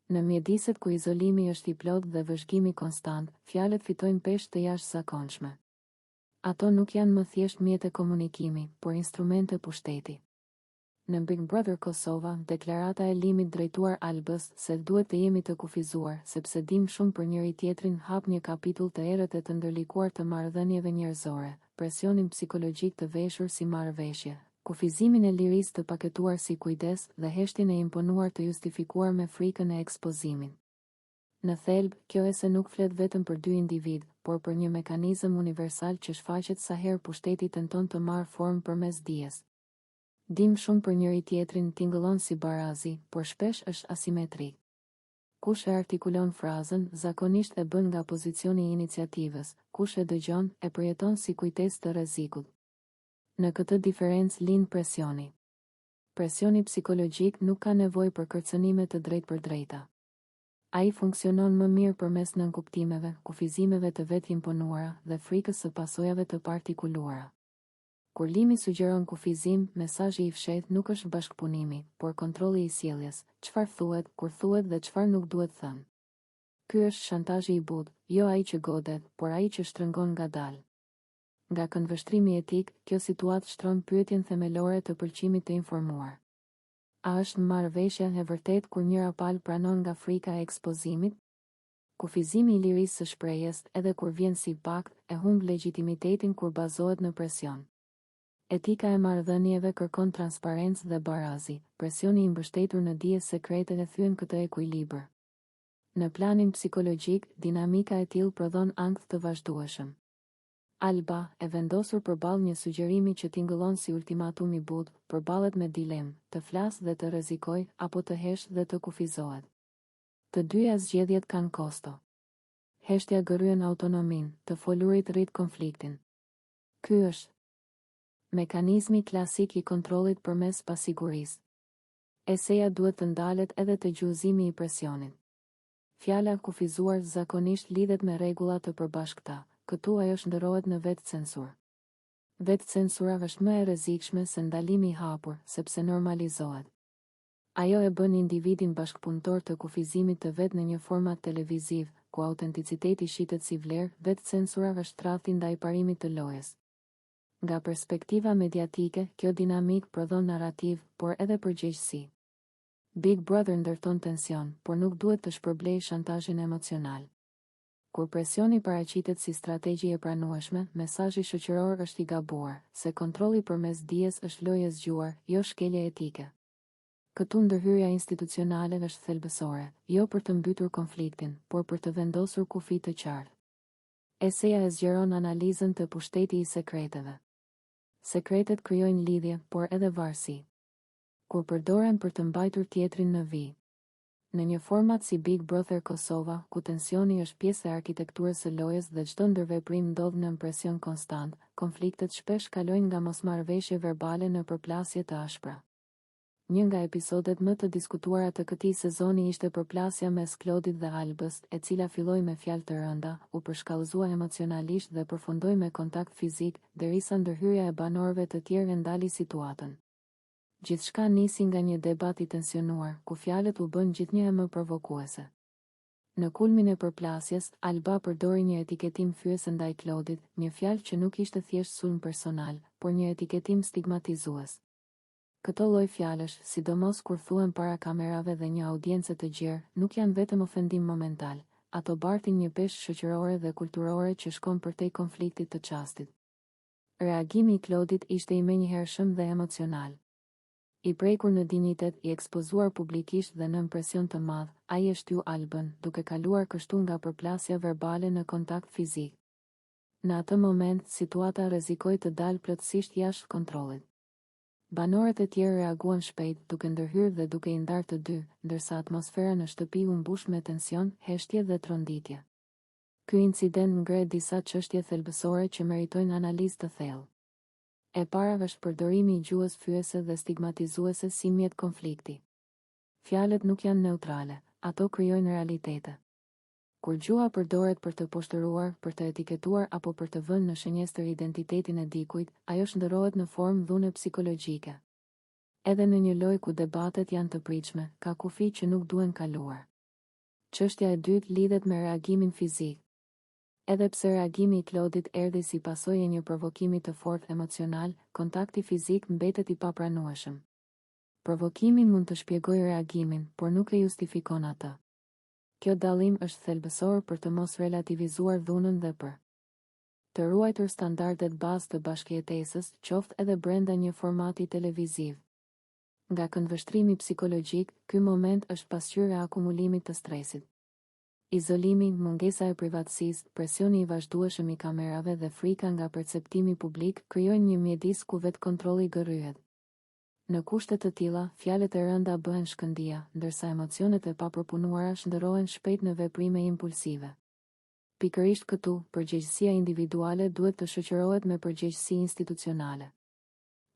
Në mjediset ku izolimi është i plot dhe vëzhgimi konstant, fjalët fitojnë peshë të jashtëzakonshme. Ato nuk janë më thjesht mjete komunikimi, por instrumente pushteti. Në Big Brother Kosova, deklarata e Limit drejtuar Albës se duhet të jemi të kufizuar, sepse dim shumë për njëri tjetrin hap një kapitull të errët e të ndërlikuar të marrëdhënieve njerëzore, presionin psikologjik të veshur si marrëveshje, kufizimin e lirisë të paketuar si kujdes dhe heshtjen e imponuar të justifikuar me frikën e ekspozimin. Në thelb, kjo ese nuk flet vetëm për dy individ, por për një mekanizëm universal që shfaqet sa herë pushteti tenton të marrë formë përmes dijes. Dim shumë për njëri tjetrin tingëllon si barazi, por shpesh është asimetrik. Kush e artikulon frazën, zakonisht e bën nga pozicioni i iniciativës, kush e dëgjon, e përjeton si kujtesë të rrezikut. Në këtë diferencë lind presioni. Presioni psikologjik nuk ka nevojë për kërcënime të drejtpërdrejta. Ai funksionon më mirë përmes nënkuptimeve, kufizimeve të vetimponuara dhe frikës së pasojave të partikuluara. Kur Limi sugjeron kufizim, mesazhi i fshehtë nuk është bashkëpunimi, por kontrolli i sjelljes, çfarë thuhet, kur thuhet dhe çfarë nuk duhet thënë. Ky është shantazhi i butë, jo ai që godet, por ai që shtrëngon ngadalë. Nga këndvështrimi etik, kjo situatë shtron pyetjen themelore të pëlqimit të informuar. A është marrëveshja e vërtet kur njëra palë pranon nga frika e ekspozimit? Kufizimi i lirisë së shprehjes, edhe kur vjen si pakt, e humb legjitimitetin kur bazohet në presion. Etika e marrëdhënieve kërkon transparencë dhe barazi, presioni i mbështetur në dije sekrete e thyen këtë ekuilibër. Në planin psikologjik, dinamika e tillë prodhon ankth të vazhdueshëm. Alba, e vendosur përballë një sugjerimi që tingëllon si ultimatum i butë, përballet me dilemë, të flasë dhe të rrezikojë, apo të heshtë dhe të kufizohet. Të dyja zgjedhjet kanë kosto. Heshtja gërryen autonominë, të folurit rrit konfliktin. Ky është mekanizmi klasik i kontrollit përmes pasigurisë. Eseja duhet të ndalet edhe te gjuhëzimi i presionit. Fjala kufizuar zakonisht lidhet me rregulla të përbashkëta, këtu ajo shndërrohet në vetë censur. Vetë censura është më e rrezikshme se ndalimi i hapur, sepse normalizohet. Ajo e bën individin bashkëpunëtor të kufizimit të vet në një format televiziv, ku autenticiteti shitet si vlerë, vetë censura është tradhti ndaj parimit të lojës. Nga perspektiva mediatike, kjo dinamik prodhon narrativ, por edhe përgjegjësi. Big Brother ndërton tension, por nuk duhet të shpërblejë shantazhin emocional. Kur presioni paraqitet si strategji e pranueshme, mesazhi shoqëror është i gabuar, se kontrolli përmes dijes është lojë e zgjuar, jo shkelje etike. Këtu ndërhyrja institucionale është thelbësore, jo për të mbytur konfliktin, por për të vendosur kufi të qartë. Eseja e zgjeron analizën të pushteti i sekreteve. Sekretet krijojnë lidhje, por edhe varësi. Kur përdoren për të mbajtur tjetrin në vijë. Në një format si Big Brother Kosova, ku tensioni është pjesë e arkitekturës së lojës dhe çdo ndërveprim ndodh në presion konstant, konfliktet shpesh kalojnë nga mosmarrëveshje verbale në përplasje të ashpra. Një nga episodet më të diskutuara të këtij sezoni ishte përplasja mes Klodit dhe Albës, e cila filloi me fjalë të rënda, u përshkallëzua emocionalisht dhe përfundoi me kontakt fizik, derisa ndërhyrja e banorëve të tjerë ndali situatën. Gjithçka nisi nga një debat i tensionuar, ku fjalët u bën gjithnjë më provokuese. Në kulmin e përplasjes, Alba përdori një etiketim fyese ndaj Klodit, një fjalë që nuk ishte thjesht sulm personal, por një etiketim stigmatizues. Këto lloj fjalësh, sidomos kur thuhen para kamerave dhe një audiencë të gjerë, nuk janë vetëm ofendim momental, ato bartin një peshë shoqërore dhe kulturore që shkon përtej konfliktit të çastit. Reagimi i Klodit ishte i menjëhershëm dhe emocional. I prekur në dinitet, i ekspozuar publikisht dhe nën presion të madh, ai e shtyu Albën, duke kaluar kështu nga përplasja verbale në kontakt fizik. Në atë moment, situata rrezikoi të dalë plotësisht jashtë kontrollit. Banorët e tjerë reaguan shpejt, duke ndërhyrë dhe duke i ndarë të dy, ndërsa atmosfera në shtëpi u mbush me tension, heshtje dhe tronditje. Ky incident ngre disa çështje thelbësore që meritojnë analizë të thellë. E para është përdorimi i gjuhës fyese dhe stigmatizuese si mjet konflikti. Fjalët nuk janë neutrale, ato krijojnë realitete. Kur gjuha përdoret për të poshtëruar, për të etiketuar apo për të vënë në shënjestër identitetin e dikujt, ajo shndërrohet në formë dhune psikologjike. Edhe në një lojë ku debatet janë të pritshme, ka kufi që nuk duhen kaluar. Çështja e dytë lidhet me reagimin fizik. Edhe pse reagimi i Claude-it erdhi si pasojë e një provokimi të fortë emocional, kontakti fizik mbetet i papranueshëm. Provokimi mund të shpjegojë reagimin, por nuk e justifikon atë. Kjo dallim është thelbësor për të mos relativizuar dhunën dhe për të ruajtur standardet bazë të bashkëjetesës, qoftë edhe brenda një formati televiziv. Nga këndvështrimi psikologjik, ky moment është pasqyrë e akumulimit të stresit. Izolimi, mungesa e privatësisë, presioni i vazhdueshëm i kamerave dhe frika nga perceptimi publik krijojnë një mjedis ku vetë kontrolli gërryhet. Në kushte të tilla, fjalët e rënda bëhen shkëndija, ndërsa emocionet e papërpunuara shndërrohen shpejt në veprime impulsive. Pikërisht këtu, përgjegjësia individuale duhet të shoqërohet me përgjegjësi institucionale.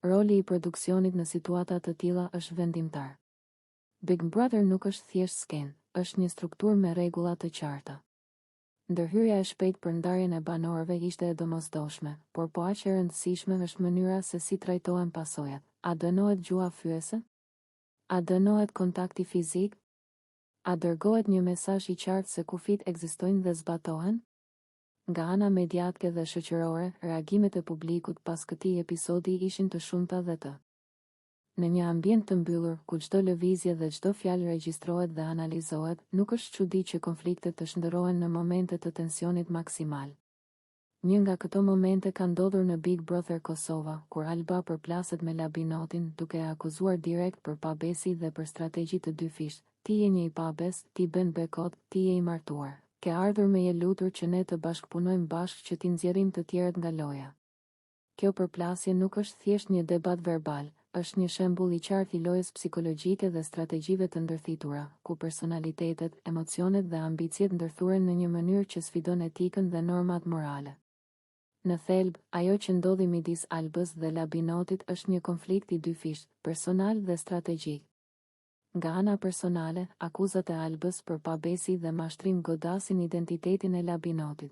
Roli i produksionit në situata të tilla është vendimtar. Big Brother nuk është thjesht skenë, është një strukturë me rregulla të qarta. Ndërhyrja e shpejtë për ndarjen e banorëve ishte e domosdoshme, por po aq e rëndësishme është mënyra se si trajtohen pasojat. A dënohet gjua fyese? A dënohet kontakti fizik? A dërgohet një mesazh i qartë se kufit ekzistojnë dhe zbatohen? Nga ana mediatike dhe shoqërore, reagimet e publikut pas këtij episodi ishin të shumta dhe të. Në një ambient të mbyllur, ku çdo lëvizje dhe çdo fjalë regjistrohet dhe analizohet, nuk është çudi që konfliktet të shndërrohen në momente të tensionit maksimal. Një nga këto momente ka ndodhur në Big Brother Kosova, kur Alba përplaset me Labinotin duke e akuzuar direkt për pabesi dhe për strategji të dy fisht. Ti je një i pabes, ti bën bekot, ti je i martuar. Ke ardhur me je lutur që ne të bashkëpunojmë bashkë që ti nxjerrim të tjerët nga loja. Kjo përplasje nuk është thjesht një debat verbal, është një shembull i qartë i lojës psikologjike dhe strategjive të ndërthitura, ku personalitetet, emocionet dhe ambicjet ndërthuren në një mënyrë që sfidon etikën dhe normat morale. Në thelb, ajo që ndodhi midis Albës dhe Labinotit është një konflikt i dy fisht, personal dhe strategjik. Nga ana personale, akuzat e Albës për pabesi dhe mashtrim godasin identitetin e Labinotit.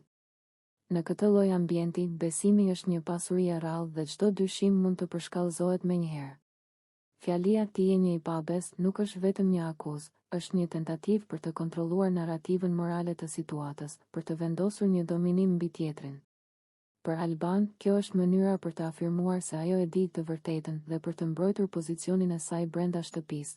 Në këtë lloj ambienti, besimi është një pasuri e rrallë dhe çdo dyshim mund të përshkallëzohet menjëherë. Fjalia ti je një i pabes nuk është vetëm një akuzë, është një tentativë për të kontrolluar narrativën morale të situatës, për të vendosur një dominim mbi tjetrin. Për Alban, kjo është mënyra për të afirmuar se ajo e di të vërtetën dhe për të mbrojtur pozicionin e saj brenda shtëpisë.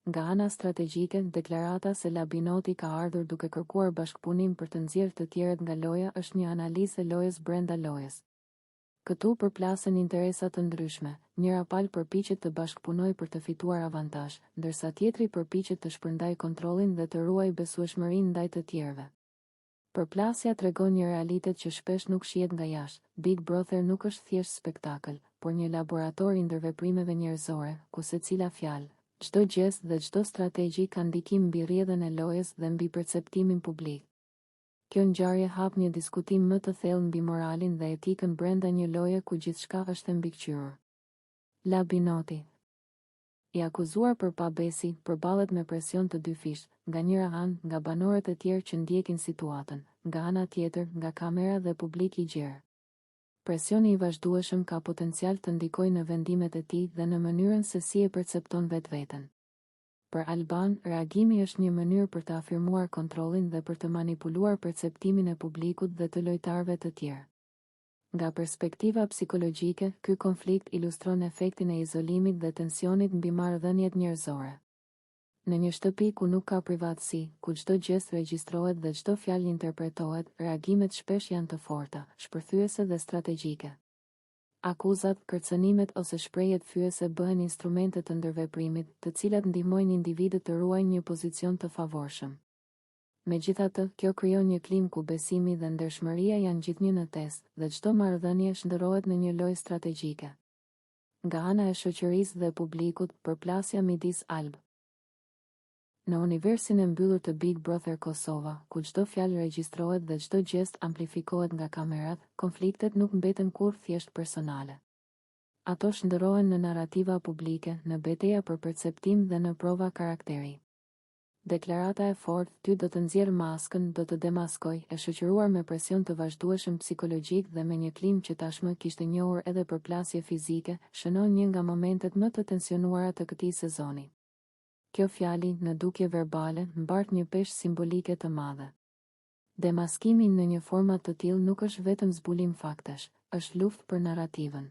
Nga ana strategjike, deklarata se Labinoti ka ardhur duke kërkuar bashkëpunim për të nxjerrë të tjerët nga loja është një analizë e lojës brenda lojës. Këtu përplasen interesa të ndryshme, njëra palë përpiqet të bashkëpunojë për të fituar avantazh, ndërsa tjetri përpiqet të shpërndajë kontrollin dhe të ruajë besueshmërinë ndaj të tjerëve. Përplasja tregon një realitet që shpesh nuk shihet nga jashtë. Big Brother nuk është thjesht spektakël, por një laborator i ndërveprimeve njerëzore, ku secila fjalë, çdo gest dhe çdo strategji ka ndikim mbi rrjedhën e lojës dhe mbi perceptimin publik. Kjo ngjarje hap një diskutim më të thellë mbi moralin dhe etikën brenda një loje ku gjithçka është e mbikëqyrur. Labinoti, i akuzuar për pabesi, përballet me presion të dy fisht, nga njëra anë nga banorët e tjerë që ndjekin situatën, nga ana tjetër nga kamera dhe publik i gjerë. Presioni i vazhdueshëm ka potencial të ndikojë në vendimet e tij dhe në mënyrën se si e percepton vetveten. Për Alban, reagimi është një mënyrë për të afirmuar kontrollin dhe për të manipuluar perceptimin e publikut dhe të lojtarëve të tjerë. Nga perspektiva psikologjike, ky konflikt ilustron efektin e izolimit dhe tensionit mbi marrëdhëniet njerëzore. Në një shtëpi ku nuk ka privatësi, ku çdo gjest regjistrohet dhe çdo fjalë interpretohet, reagimet shpesh janë të forta, shpërthyese dhe strategjike. Akuzat, kërcënimet ose shprehjet fyese bëhen instrumente të ndërveprimit, të cilat ndihmojnë individët të ruajnë një pozicion të favorshëm. Megjithatë, kjo krijon një klimë ku besimi dhe ndershmëria janë gjithnjë në test, dhe çdo marrëdhënie shndërrohet në një lojë strategjike. Nga ana e shoqërisë dhe publikut, përplasja midis Alb. Në universin e mbyllur të Big Brother Kosova, ku çdo fjalë regjistrohet dhe çdo gjest amplifikohet nga kamerat, konfliktet nuk mbeten kurrë thjesht personale. Ato shndërrohen në narrativa publike, në betejë për perceptim dhe në prova karakteri. Deklarata e fortë, ty do të nxjerr maskën, do të demaskoj, e shoqëruar me presion të vazhdueshëm psikologjik dhe me një klimë që tashmë kishte njohur edhe përplasje fizike, shënon një nga momentet më të tensionuara të këtij sezoni. Kjo fjali, në dukje verbale, mbart një peshë simbolike të madhe. Demaskimi në një format të tillë nuk është vetëm zbulim faktesh, është luftë për narrativën.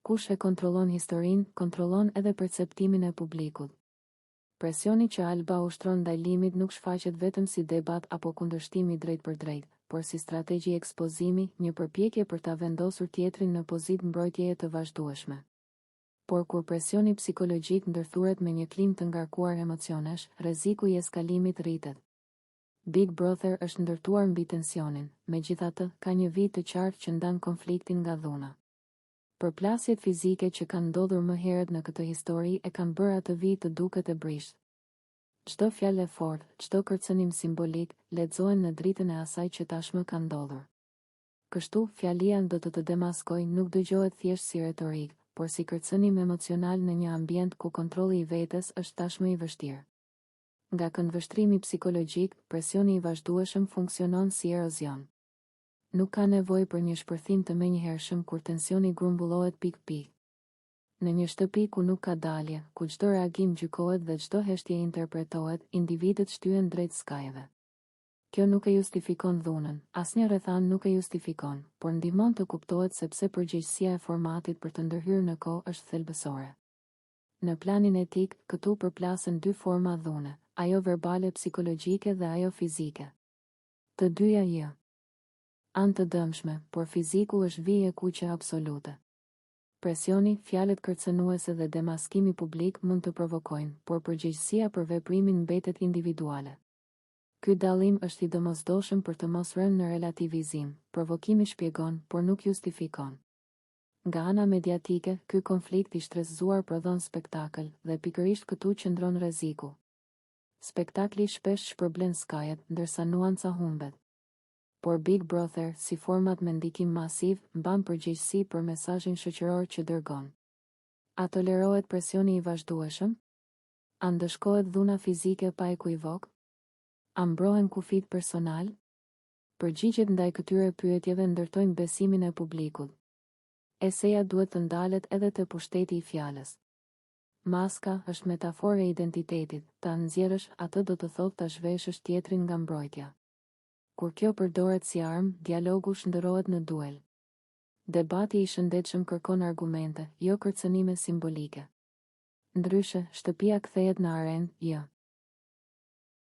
Kush e kontrollon historinë, kontrollon edhe perceptimin e publikut. Presioni që Alba ushtron ndaj Limit nuk shfaqet vetëm si debat apo kundërshtim i drejt për drejt, por si strategji ekspozimi, një përpjekje për ta vendosur tjetrin në pozitë mbrojtjeje të vazhdueshme. Por kur presioni psikologjik ndërthuret me një klim të ngarkuar emocionesh, rreziku i eskalimit rritet. Big Brother është ndërtuar mbi tensionin, megjithatë, ka një vit të qartë që ndan konfliktin nga dhuna. Përplasjet fizike që kanë ndodhur më herët në këtë histori e kanë bërë atë vit të duket e brisht. Çdo fjalë e fortë, çdo kërcënim simbolik, lexohen në dritën e asaj që tashmë ka ndodhur. Kështu, fjalia do të demaskojë nuk dëgjohet thjesht si retorik, por si kërcënim emocional në një ambient ku kontrolli i vetes është tashmë i vështirë. Nga këndvështrimi psikologjik, presioni i vazhdueshëm funksionon si erozion. Nuk ka nevojë për një shpërthim të menjëhershëm kur tensioni grumbullohet pikë. Në një shtëpi ku nuk ka dalje, ku çdo reagim gjykohet dhe çdo heshtje interpretohet, individët shtyhen drejt skajeve. Kjo nuk e justifikon dhunën, asnjë rrethan nuk e justifikon, por ndihmon të kuptohet sepse përgjegjësia e formatit për të ndërhyrë në kohë është thelbësore. Në planin etik, këtu përplasen dy forma dhune, ajo verbale psikologjike dhe ajo fizike. Të dyja anë të dëmshme, por fiziku është vije kuqe absolute. Presioni, fjalët kërcënuese dhe demaskimi publik mund të provokojnë, por përgjegjësia për veprimin mbetet individuale. Ky dallim është i domosdoshëm për të mos rënë në relativizim, provokimi shpjegon, por nuk justifikon. Nga ana mediatike, ky konflikt i shtresëzuar prodhon spektakël, dhe pikërisht këtu qëndron rreziku. Spektakli shpesh shpërblen skajet, ndërsa nuanca humbet. Por Big Brother, si format me ndikim masiv, mban përgjegjësi për mesazhin shoqëror që dërgon. A tolerohet presioni i vazhdueshëm? A ndëshkohet dhuna fizike pa ekuivok? A mbrohen kufit personal? Përgjigjet ndaj këtyre pyetjeve ndërtojnë besimin e publikut. Eseja duhet të ndalet edhe te pushteti i fjalës. Maska është metaforë e identitetit, ta nxjerrësh atë do të thotë ta zhveshësh tjetrin nga mbrojtja. Kur kjo përdoret si armë, dialogu shndërrohet në duel. Debati i shëndetshëm kërkon argumente, jo kërcënime simbolike. Ndryshe, shtëpia kthehet në arenë,